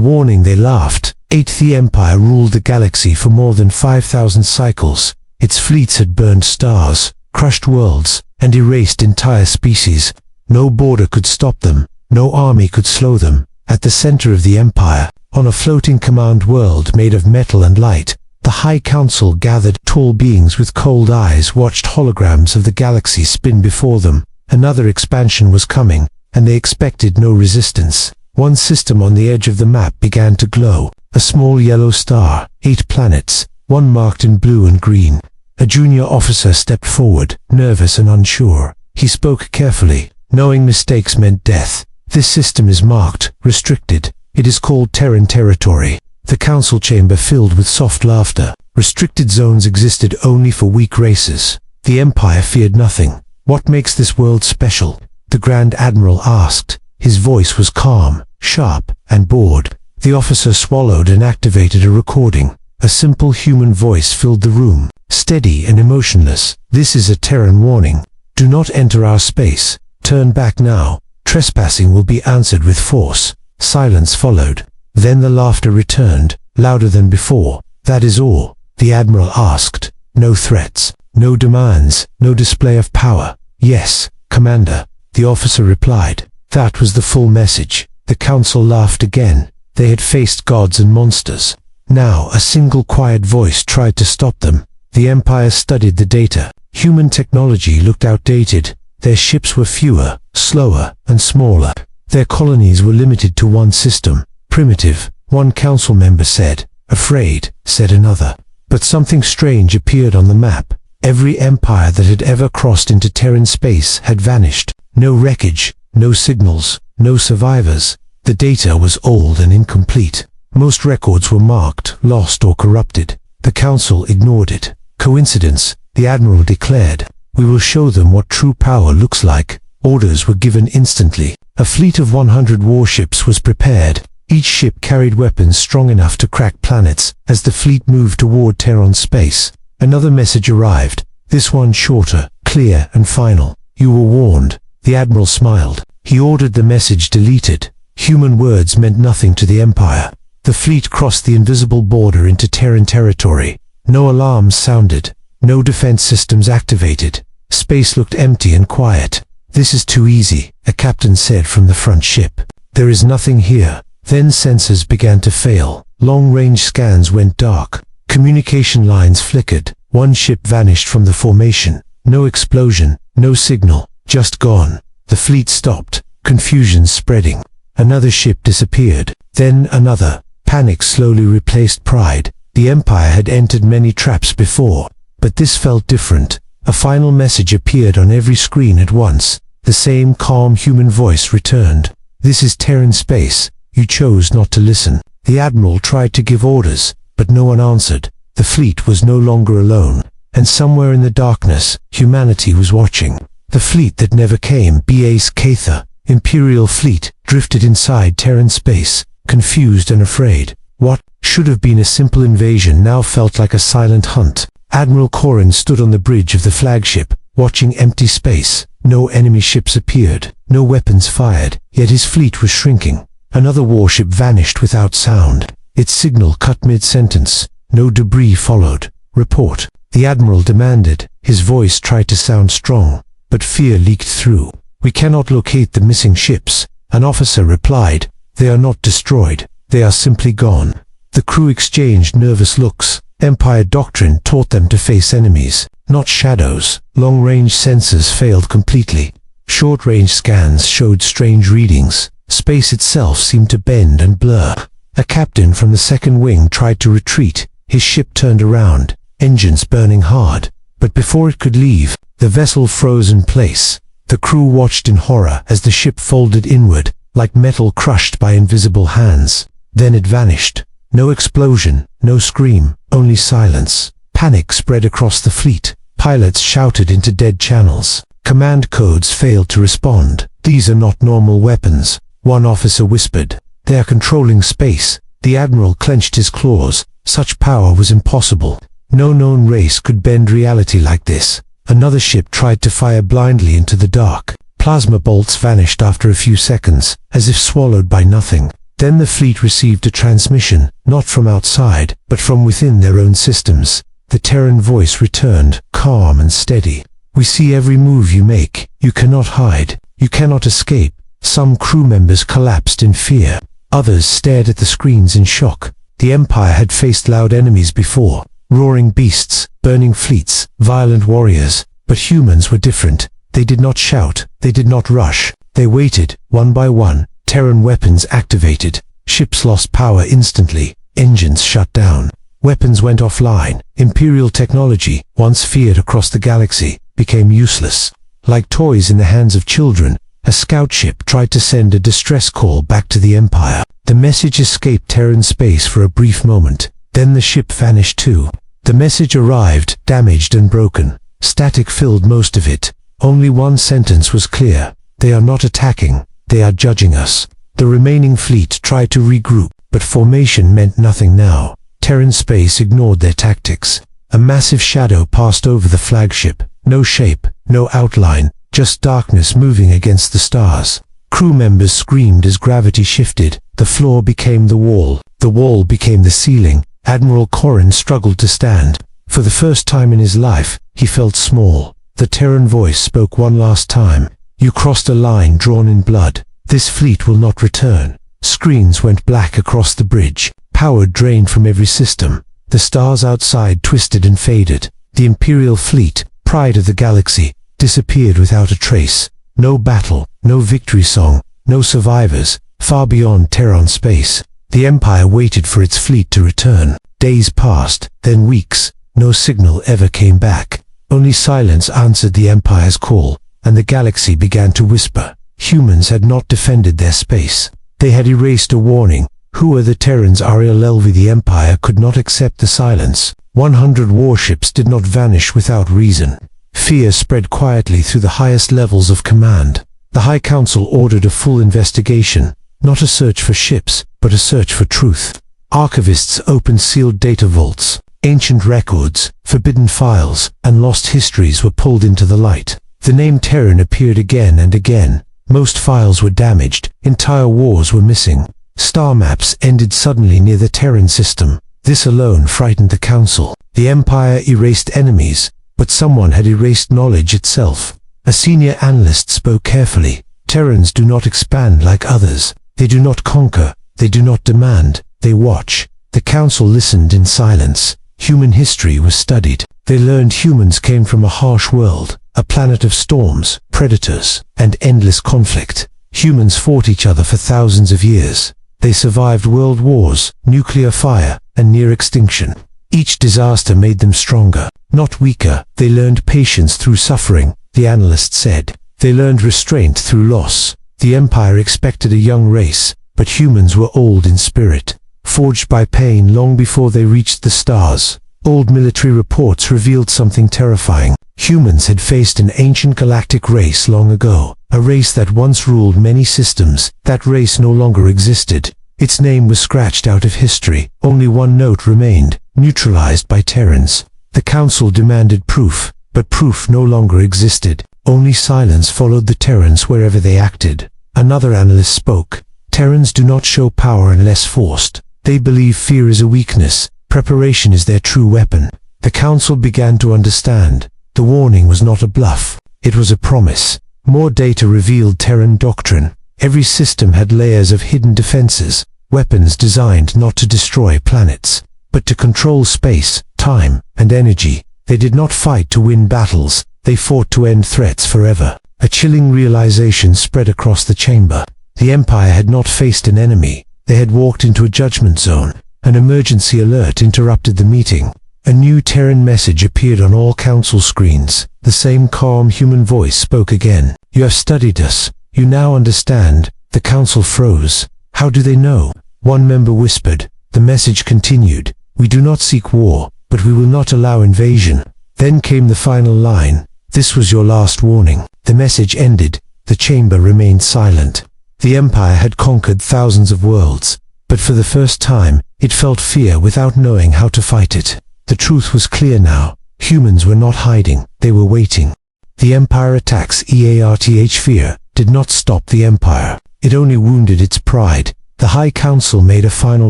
warning, they laughed. The Empire ruled the galaxy for more than 5,000 cycles. Its fleets had burned stars, crushed worlds, and erased entire species. No border could stop them. No army could slow them. At the center of the Empire, on a floating command world made of metal and light, the High Council gathered. Tall beings with cold eyes watched holograms of the galaxy spin before them. Another expansion was coming, and they expected no resistance. One system on the edge of the map began to glow. A small yellow star, 8 planets, one marked in blue and green. A junior officer stepped forward, nervous and unsure. He spoke carefully, knowing mistakes meant death. This system is marked, restricted. It is called Terran territory. The council chamber filled with soft laughter. Restricted zones existed only for weak races. The Empire feared nothing. What makes this world special? The Grand Admiral asked. His voice was calm, sharp, and bored. The officer swallowed and activated a recording. A simple human voice filled the room, steady and emotionless. This is a Terran warning. Do not enter our space. Turn back now. Trespassing will be answered with force. Silence followed. Then the laughter returned, louder than before. That is all? The Admiral asked. No threats, no demands, no display of power. Yes, Commander, the officer replied. That was the full message. The council laughed again. They had faced gods and monsters. Now a single quiet voice tried to stop them. The Empire studied the data. Human technology looked outdated. Their ships were fewer, slower, and smaller. Their colonies were limited to one system. Primitive, one council member said. Afraid, said another. But something strange appeared on the map. Every empire that had ever crossed into Terran space had vanished. No wreckage, no signals, no survivors. The data was old and incomplete. Most records were marked, lost, or corrupted. The council ignored it. Coincidence, the Admiral declared. We will show them what true power looks like. Orders were given instantly. A fleet of 100 warships was prepared. Each ship carried weapons strong enough to crack planets. As the fleet moved toward Terran space, another message arrived. This one shorter, clear, and final. You were warned. The Admiral smiled. He ordered the message deleted. Human words meant nothing to the Empire. The fleet crossed the invisible border into Terran territory. No alarms sounded. No defense systems activated. Space looked empty and quiet. This is too easy, a captain said from the front ship. There is nothing here. Then sensors began to fail. Long-range scans went dark. Communication lines flickered. One ship vanished from the formation. No explosion, no signal, just gone. The fleet stopped, confusion spreading. Another ship disappeared. Then another. Panic slowly replaced pride. The Empire had entered many traps before, but this felt different. A final message appeared on every screen at once. The same calm human voice returned. This is Terran space. You chose not to listen. The Admiral tried to give orders, but no one answered. The fleet was no longer alone, and somewhere in the darkness, humanity was watching. The fleet that never came, Bas Catha, Imperial fleet, drifted inside Terran space, confused and afraid. What should have been a simple invasion now felt like a silent hunt. Admiral Corrin stood on the bridge of the flagship, watching empty space. No enemy ships appeared, no weapons fired, yet his fleet was shrinking. Another warship vanished without sound. Its signal cut mid-sentence. No debris followed. Report. The Admiral demanded. His voice tried to sound strong, but fear leaked through. We cannot locate the missing ships. An officer replied. They are not destroyed. They are simply gone. The crew exchanged nervous looks. Empire doctrine taught them to face enemies, not shadows. Long-range sensors failed completely. Short-range scans showed strange readings. Space itself seemed to bend and blur. A captain from the second wing tried to retreat. His ship turned around, engines burning hard. But before it could leave, the vessel froze in place. The crew watched in horror as the ship folded inward, like metal crushed by invisible hands. Then it vanished. No explosion, no scream, only silence. Panic spread across the fleet. Pilots shouted into dead channels. Command codes failed to respond. These are not normal weapons, one officer whispered. They are controlling space. The Admiral clenched his claws. Such power was impossible. No known race could bend reality like this. Another ship tried to fire blindly into the dark. Plasma bolts vanished after a few seconds, as if swallowed by nothing. Then the fleet received a transmission, not from outside, but from within their own systems. The Terran voice returned, calm and steady. "We see every move you make. You cannot hide. You cannot escape." Some crew members collapsed in fear. Others stared at the screens in shock. The Empire had faced loud enemies before. Roaring beasts, burning fleets, violent warriors. But humans were different. They did not shout. They did not rush. They waited, one by one. Terran weapons activated. Ships lost power instantly. Engines shut down. Weapons went offline. Imperial technology, once feared across the galaxy, became useless. Like toys in the hands of children, a scout ship tried to send a distress call back to the Empire. The message escaped Terran space for a brief moment. Then the ship vanished too. The message arrived, damaged and broken. Static filled most of it. Only one sentence was clear. "They are not attacking. They are judging us." The remaining fleet tried to regroup, but formation meant nothing now. Terran space ignored their tactics. A massive shadow passed over the flagship. No shape, no outline, just darkness moving against the stars. Crew members screamed as gravity shifted. The floor became the wall became the ceiling. Admiral Corrin struggled to stand. For the first time in his life, he felt small. The Terran voice spoke one last time. "You crossed a line drawn in blood. This fleet will not return." Screens went black across the bridge. Power drained from every system. The stars outside twisted and faded. The Imperial fleet, pride of the galaxy, disappeared without a trace. No battle, no victory song, no survivors, far beyond Terran space. The Empire waited for its fleet to return. Days passed, then weeks. No signal ever came back. Only silence answered the Empire's call, and the galaxy began to whisper. Humans had not defended their space. They had erased a warning. Who were the Terrans? RLLV. The Empire could not accept the silence. 100 warships did not vanish without reason. Fear spread quietly through the highest levels of command. The High Council ordered a full investigation, not a search for ships, but a search for truth. Archivists opened sealed data vaults. Ancient records, forbidden files, and lost histories were pulled into the light. The name Terran appeared again and again. Most files were damaged. Entire wars were missing. Star maps ended suddenly near the Terran system. This alone frightened the Council. The Empire erased enemies, but someone had erased knowledge itself. A senior analyst spoke carefully. Terrans do not expand like others. They do not conquer. They do not demand. They watch. The Council listened in silence. Human history was studied. They learned humans came from a harsh world, a planet of storms, predators, and endless conflict. Humans fought each other for thousands of years. They survived world wars, nuclear fire, and near extinction. Each disaster made them stronger, not weaker. They learned patience through suffering, the analyst said. They learned restraint through loss. The Empire expected a young race, but humans were old in spirit, forged by pain long before they reached the stars. Old military reports revealed something terrifying. Humans had faced an ancient galactic race long ago, a race that once ruled many systems. That race no longer existed. Its name was scratched out of history. Only one note remained, neutralized by Terrans. The Council demanded proof, but proof no longer existed. Only silence followed the Terrans wherever they acted. Another analyst spoke. Terrans do not show power unless forced. They believe fear is a weakness. Preparation is their true weapon. The Council began to understand. The warning was not a bluff. It was a promise. More data revealed Terran doctrine. Every system had layers of hidden defenses, weapons designed not to destroy planets, but to control space, time, and energy. They did not fight to win battles. They fought to end threats forever. A chilling realization spread across the chamber. The Empire had not faced an enemy. They had walked into a judgment zone. An emergency alert interrupted the meeting. A new Terran message appeared on all Council screens. The same calm human voice spoke again. "You have studied us. You now understand." The Council froze. How do they know? One member whispered. The message continued. "We do not seek war, but we will not allow invasion." Then came the final line. "This was your last warning." The message ended. The chamber remained silent. The Empire had conquered thousands of worlds, but for the first time, it felt fear without knowing how to fight it. The truth was clear now. Humans were not hiding. They were waiting. The Empire attacks EARTH fear did not stop the Empire. It only wounded its pride. The High Council made a final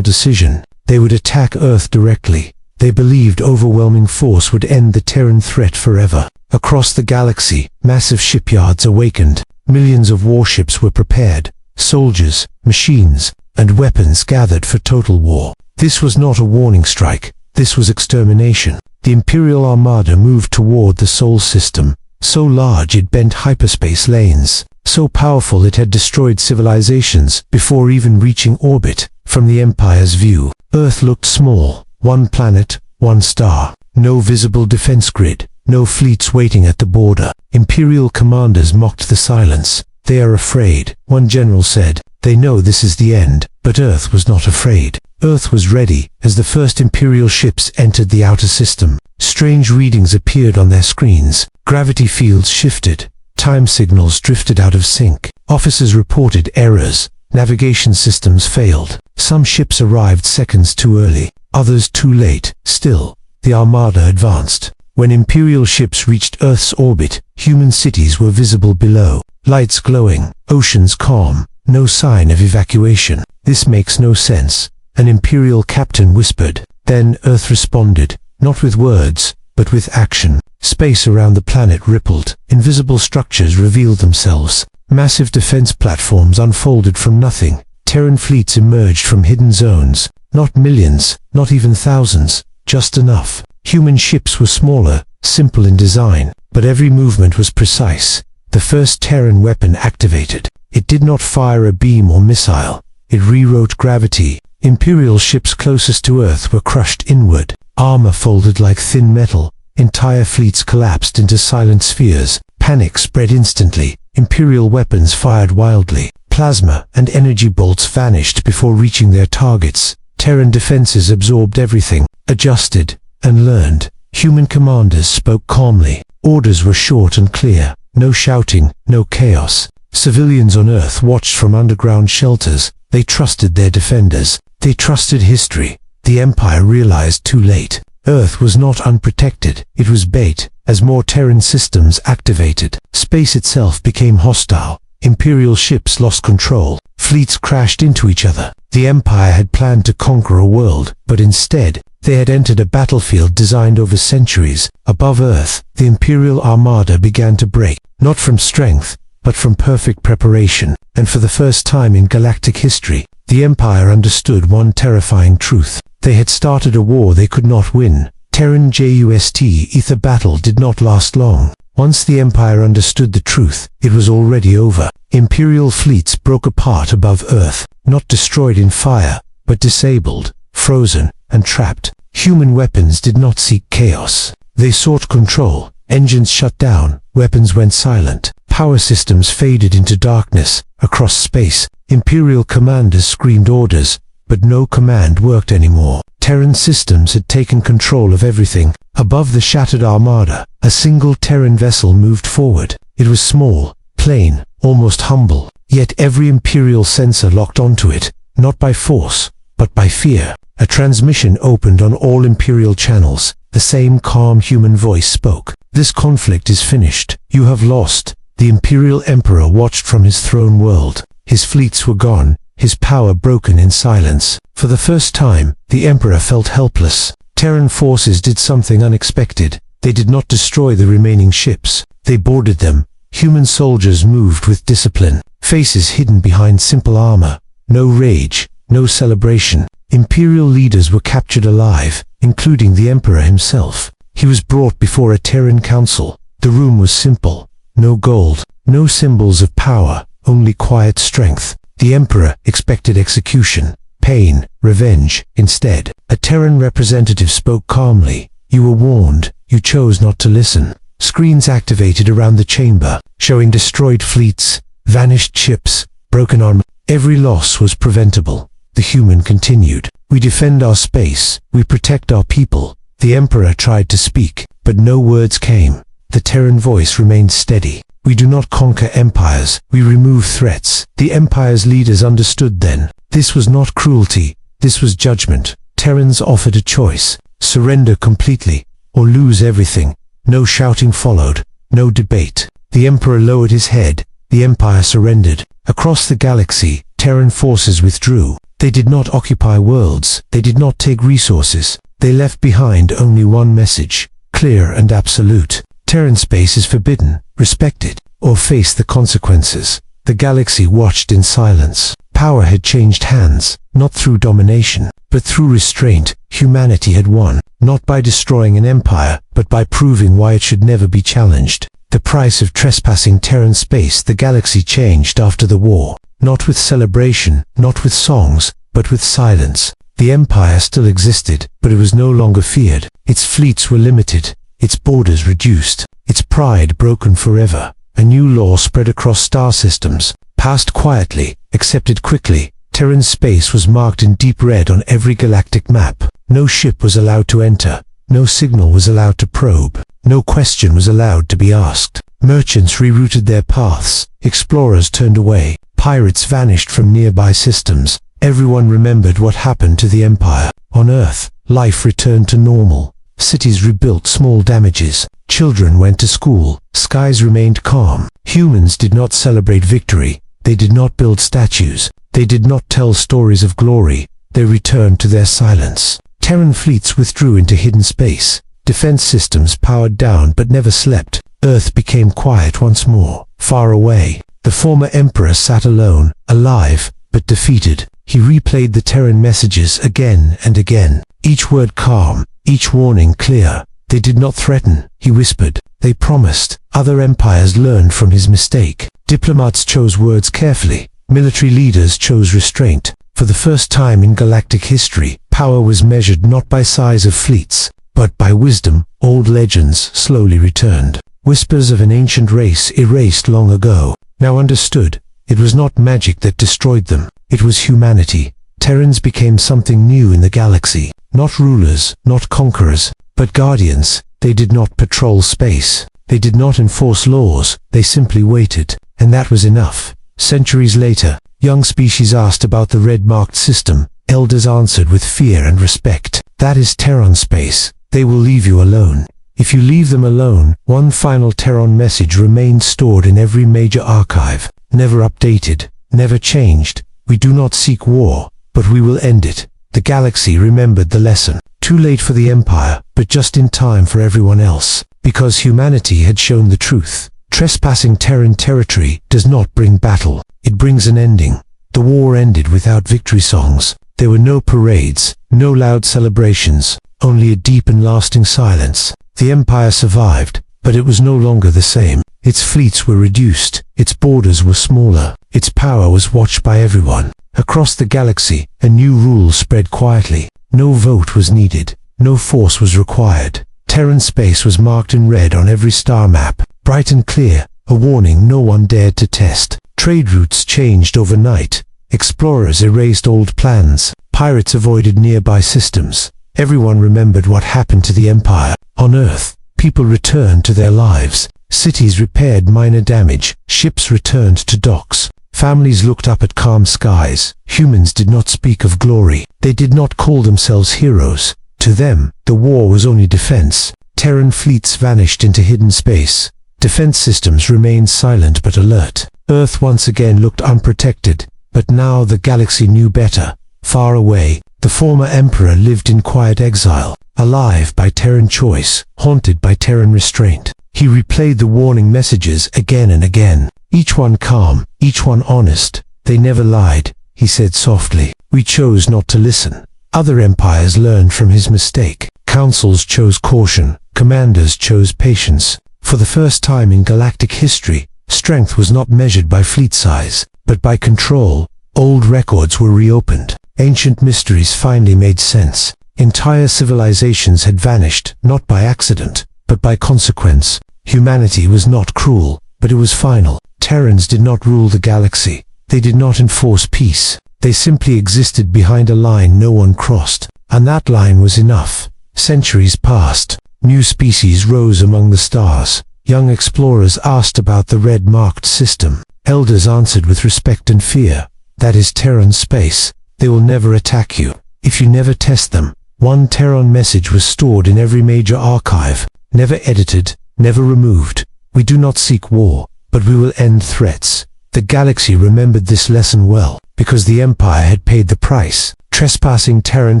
decision. They would attack Earth directly. They believed overwhelming force would end the Terran threat forever. Across the galaxy, massive shipyards awakened. Millions of warships were prepared. Soldiers, machines, and weapons gathered for total war. This was not a warning strike. This was extermination. The Imperial Armada moved toward the Sol system, so large it bent hyperspace lanes, so powerful it had destroyed civilizations before even reaching orbit. From the Empire's view, Earth looked small. One planet, one star. No visible defense grid. No fleets waiting at the border. Imperial commanders mocked the silence. They are afraid, one general said. They know this is the end. But Earth was not afraid. Earth was ready as the first Imperial ships entered the outer system. Strange readings appeared on their screens. Gravity fields shifted. Time signals drifted out of sync. Officers reported errors. Navigation systems failed. Some ships arrived seconds too early, others too late. Still, the Armada advanced. When Imperial ships reached Earth's orbit, human cities were visible below. Lights glowing, oceans calm, no sign of evacuation. This makes no sense, an Imperial captain whispered. Then Earth responded, not with words, but with action. Space around the planet rippled. Invisible structures revealed themselves. Massive defense platforms unfolded from nothing. Terran fleets emerged from hidden zones. Not millions, not even thousands, just enough. Human ships were smaller, simple in design, but every movement was precise. The first Terran weapon activated. It did not fire a beam or missile. It rewrote gravity. Imperial ships closest to Earth were crushed inward. Armor folded like thin metal. Entire fleets collapsed into silent spheres. Panic spread instantly. Imperial weapons fired wildly. Plasma and energy bolts vanished before reaching their targets. Terran defenses absorbed everything, adjusted, and learned. Human commanders spoke calmly. Orders were short and clear. No shouting, no chaos. Civilians on Earth watched from underground shelters. They trusted their defenders. They trusted history. The Empire realized too late. Earth was not unprotected. It was bait. As more Terran systems activated, space itself became hostile. Imperial ships lost control. Fleets crashed into each other. The Empire had planned to conquer a world, but instead, they had entered a battlefield designed over centuries. Above Earth, the Imperial Armada began to break, not from strength, but from perfect preparation. And for the first time in galactic history, the Empire understood one terrifying truth. They had started a war they could not win. Terran Just Ether battle did not last long. Once the Empire understood the truth, it was already over. Imperial fleets broke apart above Earth, not destroyed in fire, but disabled, frozen, and trapped. Human weapons did not seek chaos. They sought control. Engines shut down, weapons went silent. Power systems faded into darkness. Across space, Imperial commanders screamed orders, but no command worked anymore. Terran systems had taken control of everything. Above the shattered Armada, a single Terran vessel moved forward. It was small, plain, almost humble, yet every Imperial sensor locked onto it, not by force, but by fear. A transmission opened on all Imperial channels. The same calm human voice spoke. This conflict is finished. You have lost. The Imperial Emperor watched from his throne world. His fleets were gone, his power broken in silence. For the first time, the Emperor felt helpless. Terran forces did something unexpected. They did not destroy the remaining ships. They boarded them. Human soldiers moved with discipline, faces hidden behind simple armor. No rage, no celebration. Imperial leaders were captured alive, including the Emperor himself. He was brought before a Terran council. The room was simple. No gold, no symbols of power, only quiet strength. The Emperor expected execution, pain, revenge. Instead, a Terran representative spoke calmly. You were warned. You chose not to listen. Screens activated around the chamber, showing destroyed fleets, vanished ships, broken armor. Every loss was preventable. The human continued. We defend our space. We protect our people. The Emperor tried to speak, but no words came. The Terran voice remained steady. We do not conquer empires. We remove threats. The Empire's leaders understood then. This was not cruelty. This was judgment. Terrans offered a choice. Surrender completely, or lose everything. No shouting followed. No debate. The Emperor lowered his head. The Empire surrendered. Across the galaxy, Terran forces withdrew. They did not occupy worlds. They did not take resources. They left behind only one message, clear and absolute. Terran space is forbidden, respected, or face the consequences. The galaxy watched in silence. Power had changed hands, not through domination, but through restraint. Humanity had won, not by destroying an empire, but by proving why it should never be challenged. The price of trespassing Terran space. The galaxy changed after the war, not with celebration, not with songs, but with silence. The empire still existed, but it was no longer feared. Its fleets were limited, its borders reduced, its pride broken forever. A new law spread across star systems, passed quietly, accepted quickly. Terran space was marked in deep red on every galactic map. No ship was allowed to enter, no signal was allowed to probe, no question was allowed to be asked. Merchants rerouted their paths, explorers turned away, pirates vanished from nearby systems. Everyone remembered what happened to the empire. On Earth, life returned to normal. Cities rebuilt small damages. Children went to school. Skies remained calm. Humans did not celebrate victory. They did not build statues. They did not tell stories of glory. They returned to their silence. Terran fleets withdrew into hidden space. Defense systems powered down but never slept. Earth became quiet once more. Far away, the former emperor sat alone, alive, but defeated. He replayed the Terran messages again and again. Each word calm, each warning clear. They did not threaten, he whispered. They promised. Other empires learned from his mistake. Diplomats chose words carefully. Military leaders chose restraint. For the first time in galactic history, power was measured not by size of fleets, but by wisdom. Old legends slowly returned. Whispers of an ancient race erased long ago, now understood. It was not magic that destroyed them. It was humanity. Terrans became something new in the galaxy. Not rulers, not conquerors, but guardians. They did not patrol space. They did not enforce laws. They simply waited. And that was enough. Centuries later, young species asked about the red-marked system. Elders answered with fear and respect. That is Terran space. They will leave you alone. If you leave them alone, one final Terran message remained stored in every major archive. Never updated, never changed. We do not seek war, but we will end it. The galaxy remembered the lesson. Too late for the empire, but just in time for everyone else. Because humanity had shown the truth. Trespassing Terran territory does not bring battle. It brings an ending. The war ended without victory songs. There were no parades, no loud celebrations, only a deep and lasting silence. The empire survived, but it was no longer the same. Its fleets were reduced, its borders were smaller, its power was watched by everyone. Across the galaxy, a new rule spread quietly. No vote was needed, no force was required. Terran space was marked in red on every star map, bright and clear, a warning no one dared to test. Trade routes changed overnight. Explorers erased old plans. Pirates avoided nearby systems. Everyone remembered what happened to the empire. On Earth, people returned to their lives. Cities repaired minor damage. Ships returned to docks. Families looked up at calm skies. Humans did not speak of glory. They did not call themselves heroes. To them, the war was only defense. Terran fleets vanished into hidden space. Defense systems remained silent but alert. Earth once again looked unprotected. But now the galaxy knew better. Far away, the former emperor lived in quiet exile, alive by Terran choice, haunted by Terran restraint. He replayed the warning messages again and again, each one calm, each one honest. They never lied, he said softly. We chose not to listen. Other empires learned from his mistake. Councils chose caution, commanders chose patience. For the first time in galactic history, strength was not measured by fleet size, but by control. Old records were reopened. Ancient mysteries finally made sense. Entire civilizations had vanished, not by accident, but by consequence. Humanity was not cruel, but it was final. Terrans did not rule the galaxy. They did not enforce peace. They simply existed behind a line no one crossed. And that line was enough. Centuries passed. New species rose among the stars. Young explorers asked about the red-marked system. Elders answered with respect and fear. That is Terran space. They will never attack you, if you never test them. One Terran message was stored in every major archive, never edited, never removed. We do not seek war, but we will end threats. The galaxy remembered this lesson well, because the Empire had paid the price. Trespassing Terran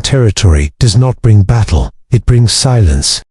territory does not bring battle, it brings silence.